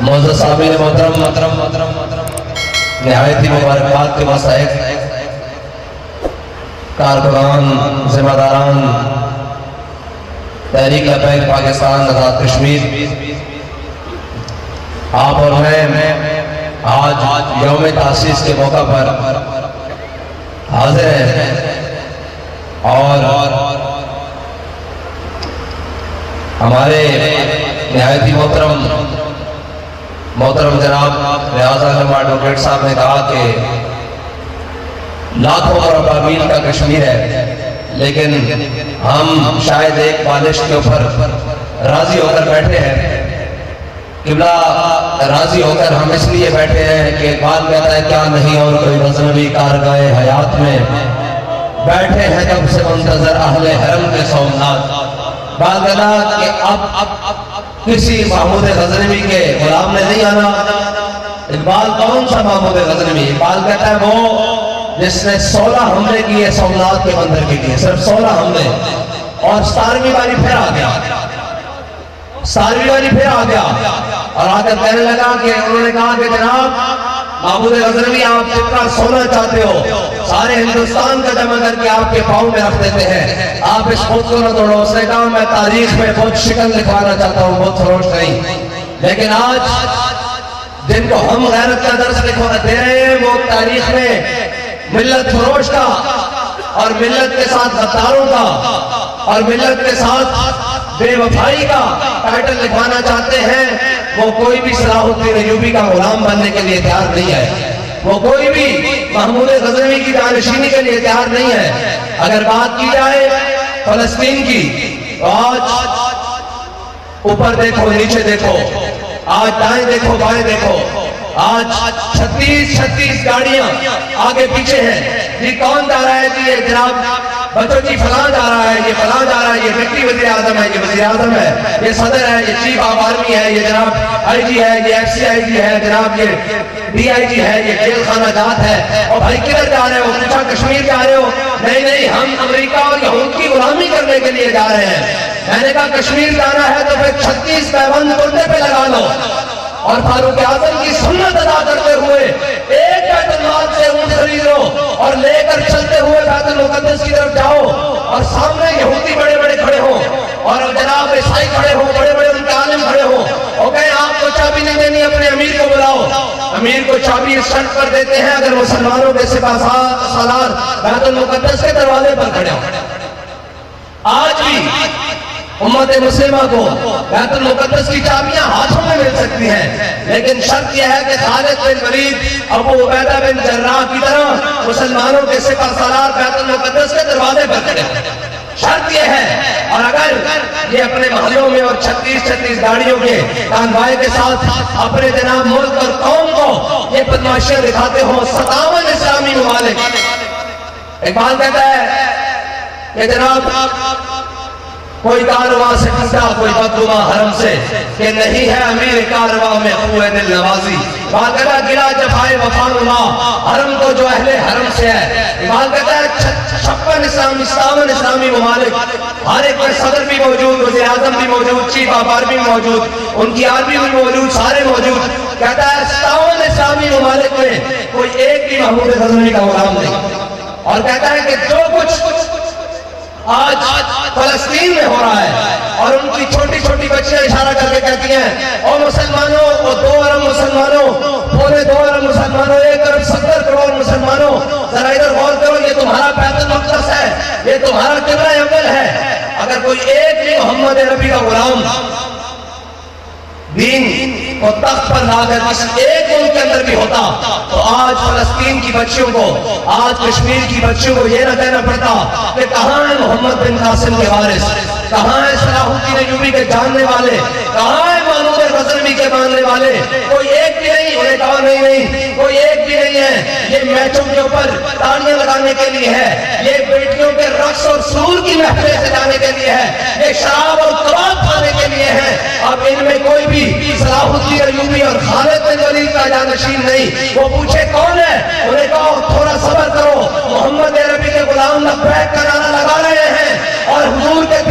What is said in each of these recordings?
Moses صاحبین محترم نہایت ہی مبارکباد کے واسطے کارکنان ذمہ داران تحریک لبیک پاکستان آزاد کشمیر، آپ اور میں آج یوم تاسیس کے موقع پر حاضر ہیں اور ہمارے نہایت ہی محترم جناب ریاض احمد ایڈوکیٹ صاحب نے کہا کہ لاکھوں مربع میل کا کشمیر ہے، لیکن ہم شاید ایک بالش کے اوپر راضی ہو کر بیٹھے ہیں۔ قبلہ راضی ہو کر ہم اس لیے بیٹھے ہیں کہ اقبال کہتا ہے کیا نہیں اور کوئی غزنوی کارگاہ حیات میں بیٹھے ہیں جب سے منتظر اہل حرم کے سومنات۔ بات کہتا کہ اب کسی محمود غزنوی کے غلام نے نہیں آنا۔ اقبال کون سا محمود غزنوی؟ اقبال کہتا ہے وہ جس نے 16 حملے کیے سومنات کے مندر کے لیے، صرف 16 حملے، اور 17ویں باری پھر آ گیا، 17ویں باری پھر آ گیا اور آ کر کہنے لگا کہ انہوں نے کہا کہ جناب محمود غزنوی آپ جتنا سونا چاہتے ہو سارے ہندوستان کا جمع کر کے آپ کے پاؤں میں رکھ دیتے ہیں، آپ اس خود کو نہ توڑو۔ اس نے کہا میں تاریخ میں بہت شکل لکھوانا چاہتا ہوں، بہت فروش نہیں، لیکن آج جن کو ہم غیرت کا درس لکھوانا دے رہے ہیں وہ تاریخ میں ملت فروش کا اور ملت کے ساتھ غداروں کا اور ملت کے ساتھ بے وفائی کا ٹائٹل لکھوانا چاہتے ہیں۔ وہ کوئی بھی صلاح الدین ایوبی کا غلام بننے کے لیے تیار نہیں ہے، وہ کوئی بھی محمود غزنوی کی جانشینی کے لیے تیار نہیں ہے۔ اگر بات کی جائے فلسطین کی تو آج اوپر دیکھو نیچے دیکھو، آج دائیں دیکھو بائیں دیکھو، آج 36 گاڑیاں آگے پیچھے ہیں۔ یہ کون جا رہا ہے؟ جی یہ جناب بچوں جی فلاں جا رہا ہے، یہ فلاں جا رہا ہے، یہ ڈپٹی وزیر اعظم ہے، یہ وزیر اعظم ہے، یہ صدر ہے، یہ چیف آف آرمی ہے، یہ جناب آئی جی ہے، یہ ایف سی آئی جی ہے، جناب یہ ڈی آئی جی ہے، یہ جیل خانہ جات ہے۔ اور بھائی کدھر جا رہے ہو؟ پوچھا کشمیر جا رہے ہو؟ نہیں ہم امریکہ اور یہود کی غلامی کرنے کے لیے جا رہے ہیں۔ میں نے کہا کشمیر جانا ہے تو پھر 36 پیبند کندھے پہ لگا لو اور فاروق اعظم کی سنت ادا کرتے ہوئے ایک بیت المال سے اونٹ خریدو اور لے کر چلتے ہوئے بیت المقدس کی طرف جاؤ اور سامنے یہودی بڑے بڑے کھڑے ہوں اور جناب عیسائی کھڑے ہوں، بڑے بڑے ان کے عالم کھڑے ہوں اور کہیں آپ کو چابی نہیں دینی، اپنے امیر کو بلاؤ۔ امیر کو چابی اس شرط پر دیتے ہیں اگر مسلمانوں کے سپاہ سالار بیت المقدس کے دروازے پر کھڑے ہوں۔ آج بھی امت مسلمہ کو بیت المقدس کی چابیاں ہاتھوں میں مل سکتی ہیں، لیکن شرط یہ ہے کہ خالد بن ولید، ابو عبیدہ بن جراح کی طرح مسلمانوں کے سپاہ سالار بیت المقدس کے دروازے پر کھڑے ہیں۔ شرط یہ ہے، اور اگر یہ اپنے محلوں میں اور 36 گاڑیوں کے کانوائے کے ساتھ اپنے جناب ملک اور قوم کو یہ بدماشیاں دکھاتے ہوں 57 اسلامی ممالک، اقبال کہتا ہے کہ جناب کوئی کارواں سے ٹوٹا کوئی بدگما حرم سے کہ نہیں ہے امیر کارواں میں قوت دل نوازی۔ باقرہ گرا جفائے وفا نما حرم کو جو اہل حرم سے ہے۔ اقبال کہتا ہے 57 اسلامی ممالک، ہر ایک میں صدر بھی موجود، وزیر اعظم بھی موجود، چیف آف آرمی بھی موجود، ان کی آرمی بھی موجود، سارے موجود۔ کہتا ہے 57 اسلامی ممالک میں کوئی ایک بھی محمود غزنوی کا غلام نہیں، اور کہتا ہے کہ جو کچھ آج فلسطین میں ہو رہا ہے اور ان کی چھوٹی چھوٹی بچیاں اشارہ کر کے کہتی ہیں او مسلمانوں، او 2 ارب مسلمانوں، پورے 2 ارب مسلمانوں، 1 ارب 70 کروڑ مسلمانوں، ذرا ادھر غور کرو، یہ تمہارا بیت المقدس ہے، یہ تمہارا قبلہ اول ہے۔ اگر کوئی ایک بھی محمد عربی کا غلام دین کو تخت پر لا کر اس ایک ملک کے اندر بھی ہوتا تو آج فلسطین کی بچیوں کو، آج کشمیر کی بچیوں کو یہ نہ کہنا پڑتا کہ کہاں ہے محمد بن قاسم کے وارث، کہاں ہے صلاح الدین ایوبی کے جاننے والے، کہاں ہے محمود غزنوی کے ماننے والے؟ کوئی ایک بھی نہیں۔ انہیں کہا نہیں کوئی ایک بھی نہیں ہے، یہ میچوں کے اوپر تالیاں لگانے کے لیے ہے، یہ بیٹیوں کے رقص اور سرور کی محفلیں سجانے کے لیے ہے، یہ شراب اور کباب کھانے کے لیے ہے۔ اب ان میں کوئی بھی صلاح الدین ایوبی اور خالد بن ولید کا جانشین نہیں۔ وہ پوچھے کون ہے؟ انہیں کہا تھوڑا صبر کرو، محمد عربی کے غلام لبیک کا نعرہ لگا رہے ہیں اور حضور کے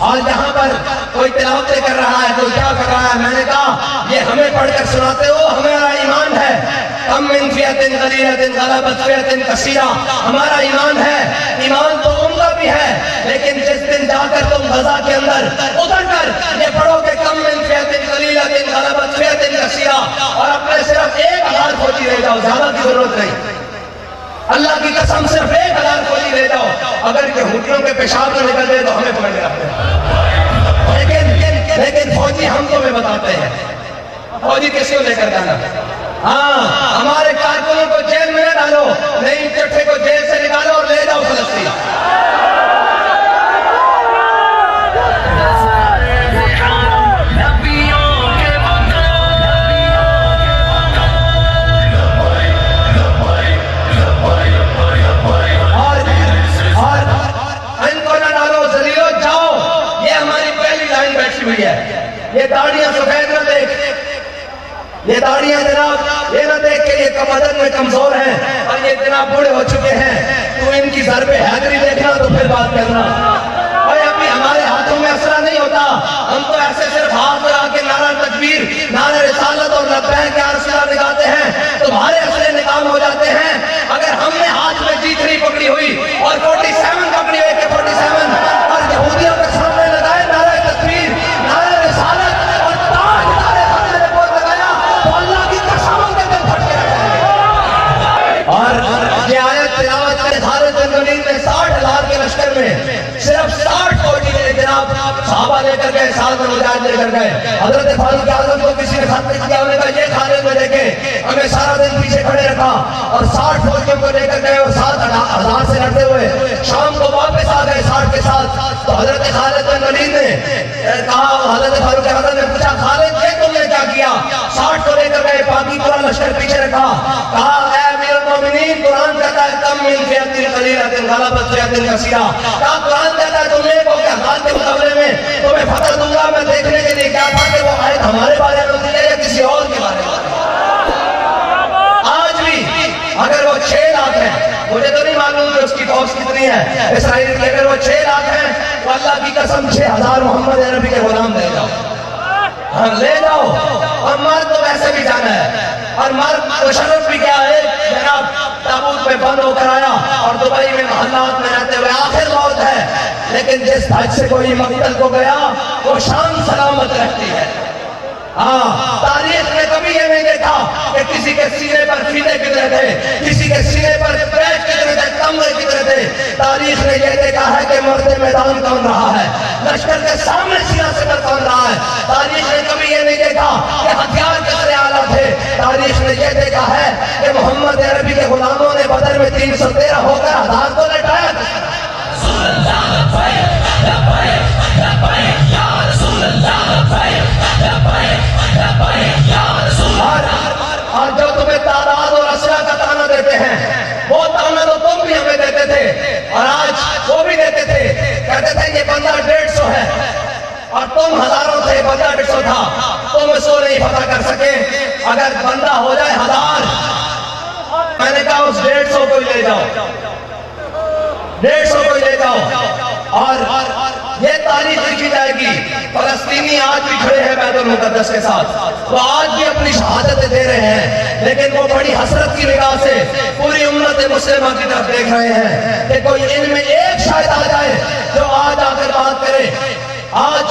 اور جہاں پر کوئی تلاوتیں کر رہا ہے، کوئی کیا کر رہا ہے، میں نے کہا یہ ہمیں پڑھ کر سناتے ہو، ہمارا ایمان ہے کم من فئۃ قلیلۃ غلبت فئۃ کثیرہ، ہمارا ایمان ہے، ایمان تو ان کا بھی ہے، لیکن جس دن جا کر تم غزہ کے اندر اتر کر یہ پڑھو کہ کم من فئۃ قلیلۃ غلبت فئۃ کثیرہ، اور اپنے صرف 1000 فوجی لے جاؤ، زیادہ کی ضرورت نہیں، اللہ کی قسم صرف 1000 فوجی لے جاؤ، اگر یہودیوں کے پیشاب میں نکل جائے تو ہمیں پکڑ کے رکھتے ہیں، لیکن فوجی ہم کو بھی بتاتے ہیں، فوجی کسی کو لے کر جانا، ہاں ہمارے کارکنوں کو جیل میں نہ ڈالو، نہیں چٹھے کو جیل سے نکالو اور لے جاؤ فلسطین۔ یہ داڑیاں سفید نہ دیکھ، یہ داڑیاں جناب یہ نہ دیکھ کہ یہ بدن میں کمزور ہیں اور یہ جناب بوڑھے ہو چکے ہیں، تو ان کی ضرب حیدری دیکھنا تو پھر بات کرنا، اور ابھی ہمارے ہاتھوں میں اسلحہ نہیں ہوتا، ہم تو ایسے صرف ہاتھ لگا کے نعرہ تکبیر، نعرہ رسالت اور لبیک یا رسول اللہ لگاتے ہیں، تمہارے اسلحے ناکام ہو جاتے ہیں۔ اگر ہم نے ہاتھ میں G3 پکڑی ہوئی اور 47 پکڑی ہوئی کہ 47 اور یہودیوں کے سامنے لگائے نعرہ تکبیر، نعرہ رسالت اور تاج نعرے خطے نے بول لگایا تو اللہ کی قسم ان کے دل پھٹ کے رکھیں گے۔ اور یہ آیت تلاوت کرے خالد بن ولید نے 60,000 کے لشکر میں صرف 60 فوجی نے جناب صحابہ لے کر گئے، ساتھ میں مجاہد لے کر گئے۔ حضرت فاروق اعظم کو کسی نے خط لکھ دیا، انہوں نے کہا یہ خالد میں دیکھیں، ہمیں سارا دن پیچھے کھڑے رکھا اور 60 فوجیوں کو لے کر گئے اور 7,000 سے لڑتے ہوئے شام کو واپس آ گئے 60 کے ساتھ۔ تو حضرت خالد بن ولید نے کہا، حضرت فاروق اعظم نے پوچھا خالد یہ تم نے کیا کیا؟ 60 کو لے کر گئے، باقی پورا لشکر پیچھے رکھا۔ کہا اے امیر المومنین، قرآن کہتا ہے کم من فئۃ قلیلۃ غلبت فئۃ کثیرہ، کہا قرآن کہتا ہے تم نے کو کہ حال کے مقابلے میں تمہیں فتح دوں گا، میں دیکھنے کے لیے کیا تھا کہ وہ آیت ہمارے بارے میں ہوتی ہے یا کسی اور کے بارے میں۔ آج بھی اگر وہ 6 لاکھ ہیں، مجھے تو نہیں معلوم کہ اس کی فوج کتنی ہے اسرائیل کی، اگر وہ 6 لاکھ ہیں تو اللہ کی قسم 6,000 محمد عربی کے غلام لے جاؤ، ہاں لے جاؤ، اور مرد تو ویسے بھی جانا ہے، اور مرد مشرف بھی کیا ہے جناب تابوت میں بند ہو کر آیا اور دبئی میں محلات میں رہتے ہوئے آخر موت ہے، لیکن جس حج سے کوئی مقتل کو گیا وہ شان سلامت رہتی ہے۔ ہاں تاریخ نے کبھی یہ نہیں دیکھا کہ کسی کے سینے پر فیتے کتنے تھے، کسی کے سینے پر پیچ کتنے تھے، کمرے کتنے تھے، تاریخ نے یہ دیکھا ہے کہ مرد میدان کون رہا ہے، لشکر کے سامنے سینہ سے پر کون رہا ہے، تاریخ نے کبھی یہ نہیں دیکھا کہ ہتھیار کتنے اعلیٰ تھے، تاریخ نے یہ دیکھا ہے کہ محمد عربی کے غلاموں نے بدر میں 313 ہو کر 1000 کو لٹایا۔ اور جو تمہیں تعداد اور اسلحہ کا تانا دیتے ہیں وہ تانا تو تم بھی ہمیں دیتے تھے، اور آج وہ بھی دیتے تھے، کہتے تھے یہ بندہ 150 ہے اور تم ہزاروں تھے، بندہ 150 تھا، تم اس کو نہیں فتح کر سکے، اگر بندہ ہو جائے 1000، میں نے کہا اس 150 کو لے جاؤ، 150 کو لے جاؤ، اور یہ تاریخ لکھی جائے گی۔ فلسطینی آج بھی کھڑے ہیں بیت المقدس کے ساتھ، وہ آج بھی اپنی شہادتیں دے رہے ہیں، لیکن وہ بڑی حسرت کی نگاہ سے پوری امت مسلمہ کی طرف دیکھ رہے ہیں کہ کوئی ان میں ایک شاید آ جائے جو آج آ کر بات کرے۔ آج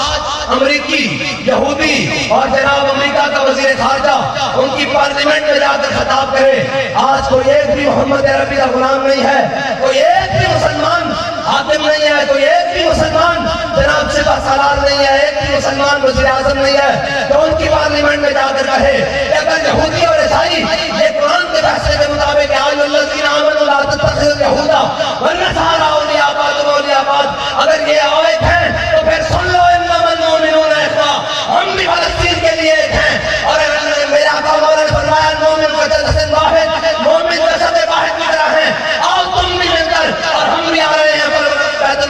امریکی، یہودی اور جناب امریکہ کا وزیر خارجہ ان کی پارلیمنٹ میں جا کر خطاب کرے، آج کوئی ایک بھی محمد عربی کا غلام نہیں ہے، کوئی ایک بھی مسلمان حاکم نہیں ہے، کوئی ایک بھی مسلمان جناب سپہ سالار نہیں ہے، ایک بھی مسلمان وزیر اعظم نہیں ہے تو ان کی پارلیمنٹ میں جا کر کہے کہ اگر یہودی اور عیسائی یہ قرآن کے فیصلے کے مطابق اگر یہ آیت ہے تو پھر سن لو انما المؤمنون اخوہ، ہم بھی فلسطین کے لیے ایک ہیں، اور میرے آقا مولا نے فرمایا مومن کا جسد واحد، مومن جسد واحد کی طرح ہیں، آؤ تم بھی مل کر اور ہم بھی آ رہے ہیں بیت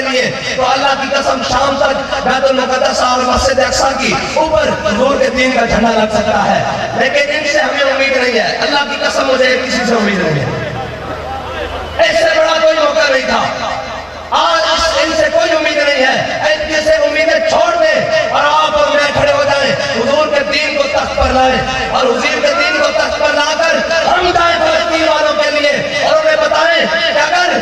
لیے. تو اللہ کی قسم شام تک بیت المقدس اور مسجد اقصی کی اوپر حضور کے دین کا جھنڈا لگ سکتا ہے, لیکن ان سے ہمیں امید نہیں ہے. اللہ کی قسم مجھے کسی سے امید نہیں ہے, اس سے بڑا کوئی موقع نہیں تھا. آج ان سے کوئی امید نہیں ہے. ان سے امیدیں چھوڑ دیں اور آپ اور میں کھڑے ہو جائیں, حضور کے دین کو تخت پر لائیں اور حضور کے دین کو تخت پر لا کر ہم جائیں فلسطین والوں کے لیے اور انہیں بتائیں کہ اگر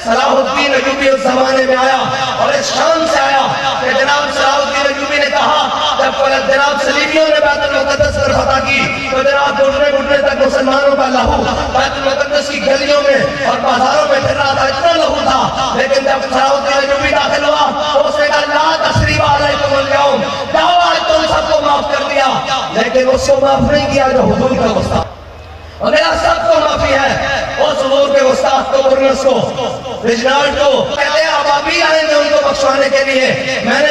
صلاح الدین ایوبی اس زمانے میں آیا اور اس شان سے آیا کہ جناب صلاح الدین ایوبی نے کہا جب جناب صلیبیوں نے بیت المقدس پر فتح کی تو جناب گھٹنے تک مسلمانوں کا لہو بیت المقدس کی گلیوں میں اور بازاروں میں پھر رہا تھا, اتنا لہو تھا. لیکن جب صلاح الدین ایوبی داخل ہوا تو اس نے کہا لا تثریب علیکم اليوم, جاؤ آج تم سب کو معاف کر دیا. لیکن اس کو معاف نہیں کیا جو حضور کا گستاخ, اور میرا سب کو معافی ہے اس حضور کے گستاخ کو, برنس کو, رجنالڈ کو. کہتے ہیں اب ابھی آئیں گے ان کو بخشوانے کے لیے. میں نے